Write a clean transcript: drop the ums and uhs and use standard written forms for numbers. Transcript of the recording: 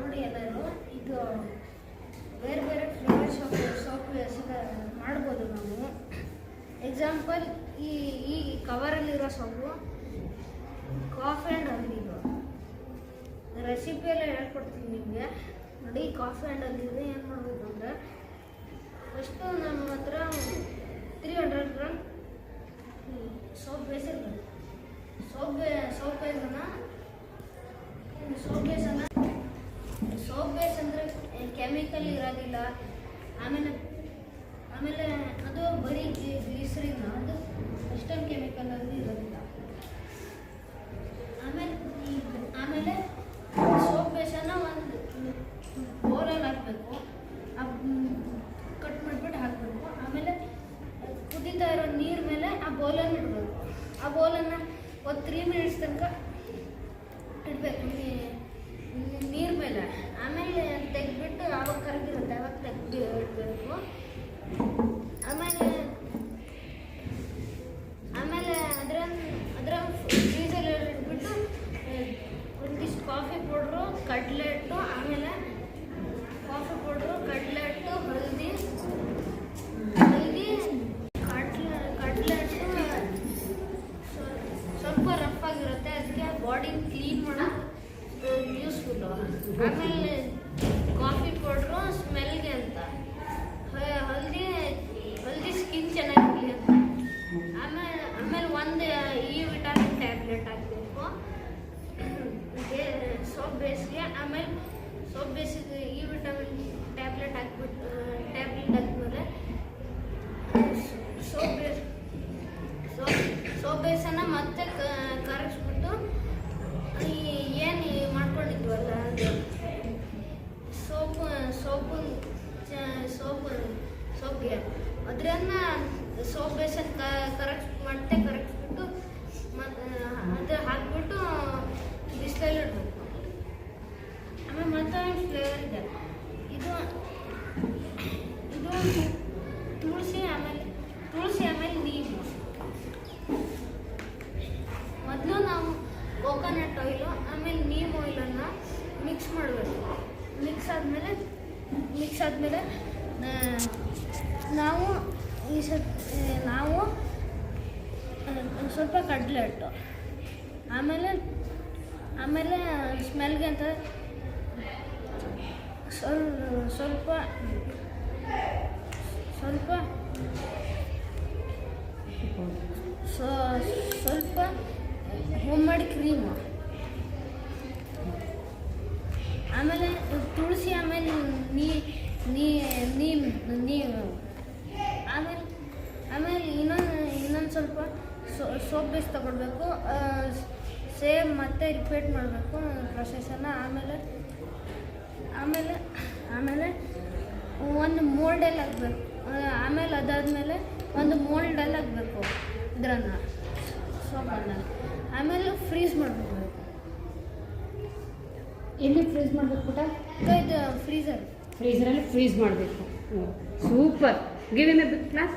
ನೋಡಿ ಎಲ್ಲರೂ, ಇದು ಬೇರೆ ಬೇರೆ ಫ್ಲೇವರ್ ಸೋಪ್ ಮಾಡ್ಬೋದು ನಾವು. ಎಕ್ಸಾಂಪಲ್, ಈ ಕವರಲ್ಲಿರೋ ಸೋಪು ಕಾಫಿ ಆ್ಯಂಡ್ ಹಲ್ದಿದು ರೆಸಿಪಿ ಎಲ್ಲ ಹೇಳ್ಕೊಡ್ತೀನಿ ನಿಮಗೆ. ನೋಡಿ, ಕಾಫಿ ಆ್ಯಂಡ್ ಹಲ್ದಿದು ಏನು ಮಾಡಬೇಕು ಅಂದರೆ, ಫಸ್ಟು ನಮ್ಮ ಹತ್ರ 300 ಗ್ರಾಮ್ ಸೋಪ್ ಬೇಸ್ ಇರಬೇಕು. ಸೋಪ್ ಬೇಸ್ ಅಂದರೆ ಕೆಮಿಕಲ್ ಇರೋದಿಲ್ಲ. ಆಮೇಲೆ ಅದು ಬರೀ ಗ್ಲಿಸರಿನ್, ಅದು ಅಷ್ಟೊಂದು ಕೆಮಿಕಲ್ ಅದು ಇರೋದಿಲ್ಲ. ಆಮೇಲೆ ಸೋಪ್ ಬೇಸನ್ನು ಒಂದು ಬೌಲಲ್ಲಿ ಹಾಕಬೇಕು, ಕಟ್ ಮಾಡಿಬಿಟ್ಟು ಹಾಕಬೇಕು. ಆಮೇಲೆ ಕುದೀತಾ ಇರೋ ನೀರು ಮೇಲೆ ಆ ಬೌಲನ್ನು ಇಡಬೇಕು. ಆ ಬೌಲನ್ನು ಒಂದು 3 ಮಿನಿಟ್ಸ್ ತನಕ ಇಡಬೇಕು ನೀರು ಮೇಲೆ. ಆಮೇಲೆ ತೆಗೆದ್ಬಿಟ್ಟು ಆವಾಗ ಕರಗಿರುತ್ತೆ, ಆವಾಗ ತೆಗೆದು ಇಡಬೇಕು. ಆಮೇಲೆ ಅದರ ಫ್ರೀಜಲ್ಲಿ ಇಟ್ಬಿಟ್ಟು ಒಂದಿಷ್ಟು ಕಾಫಿ ಪೌಡ್ರು, ಕಡಲೆ ಹಿಟ್ಟು, ಆಮೇಲೆ ಕಾಫಿ ಪೌಡ್ರು, ಕಡಲೆ ಹಿಟ್ಟು, ಹಳದಿ, ಕಡಲೆ ಹಿಟ್ಟು ಸ್ವಲ್ಪ ರಫ್ ಆಗಿರುತ್ತೆ, ಅದಕ್ಕೆ ಬಾಡಿ ಕ್ಲೀನ್ ಮಾಡೋದು ಯೂಸ್ಫುಲ್ಲು. ಆಮೇಲೆ ಕಾಫಿ ಪೌಡ್ರು ಸ್ಮೆಲ್ಗೆ ಅಂತ, ಹಲ್ದಿ ಸ್ಕಿನ್ ಚೆನ್ನಾಗಿರಲಿ ಅಂತ. ಆಮೇಲೆ ಒಂದು ಈ ವಿಟಾಮಿನ್ ಟ್ಯಾಬ್ಲೆಟ್ ಹಾಕಬೇಕು ಸೋಪ್ ಬೇಸ್ಗೆ. ಆಮೇಲೆ ಸೋಪ್ ಬೇಸಿಗೆ ಈ ವಿಟಾಮಿನ್ ಟ್ಯಾಬ್ಲೆಟ್ ಹಾಕಿದ್ಮೇಲೆ ಸೋಪ್ ಬೇಸನ್ನು ಮತ್ತೆ ಕರಗಿಸ್ಬಿಟ್ಟು ಏನು ಮಾಡ್ಕೊಂಡಿದ್ವಲ್ಲ ಸೋಪ್ಗೆ ಅದನ್ನು ಸೋಪ್ ಬೇಸನ್ ಮತ್ತೆ ಕರಗಿಸ್ಬಿಟ್ಟು ಅದು ಹಾಕ್ಬಿಟ್ಟು ಬಿಸಿಲಲ್ಲಿ ಇಡಬೇಕು. ಆಮೇಲೆ ಮತ್ತೆ ಫ್ಲೇವರ್ ಇದೆ, ಇದು ತುಳಸಿ, ಆಮೇಲೆ ನೀರು. ಮೊದಲು ನಾವು ಕೋಕೋನಟ್ ಆಯಿಲು ಆಮೇಲೆ ನೀಮ್ ಆಯಿಲನ್ನು ಮಿಕ್ಸ್ ಮಾಡಬೇಕು. ಮಿಕ್ಸ್ ಆದಮೇಲೆ ನಾವು ಸ್ವಲ್ಪ ಕಡಲೆ ಹಿಟ್ಟು, ಆಮೇಲೆ ಸ್ಮೆಲ್ಗೆ ಅಂತ ಸ್ವಲ್ಪ ಹೋಮ್ಮೇಡ್ ಕ್ರೀಮು, ಆಮೇಲೆ ತುಳಸಿ, ಆಮೇಲೆ ಆಮೇಲೆ ಇನ್ನೊಂದು ಸ್ವಲ್ಪ ಸೋಪ್ ಬೇಸ್ ತಗೊಳ್ಬೇಕು. ಸೇಮ್ ಮತ್ತೆ ರಿಪೀಟ್ ಮಾಡಬೇಕು ಪ್ರೊಸೆಸನ್ನು. ಆಮೇಲೆ ಒಂದು ಮೋಲ್ಡಲ್ಲಿ ಹಾಕಬೇಕು. ಆಮೇಲೆ ಅದಾದಮೇಲೆ ಒಂದು ಮೋಲ್ಡಲ್ಲಿ ಹಾಕಬೇಕು ಇದನ್ನು ಸೋಪನ್ನು. ಆಮೇಲೆ ಫ್ರೀಸ್ ಮಾಡಬೇಕು. ಎಲ್ಲಿ ಫ್ರೀಸ್ ಮಾಡಬೇಕು ಪುಟ? ಇದು ಫ್ರೀಜರಲ್ಲಿ ಫ್ರೀಸ್ ಮಾಡಬೇಕು. Super. Give him a big class.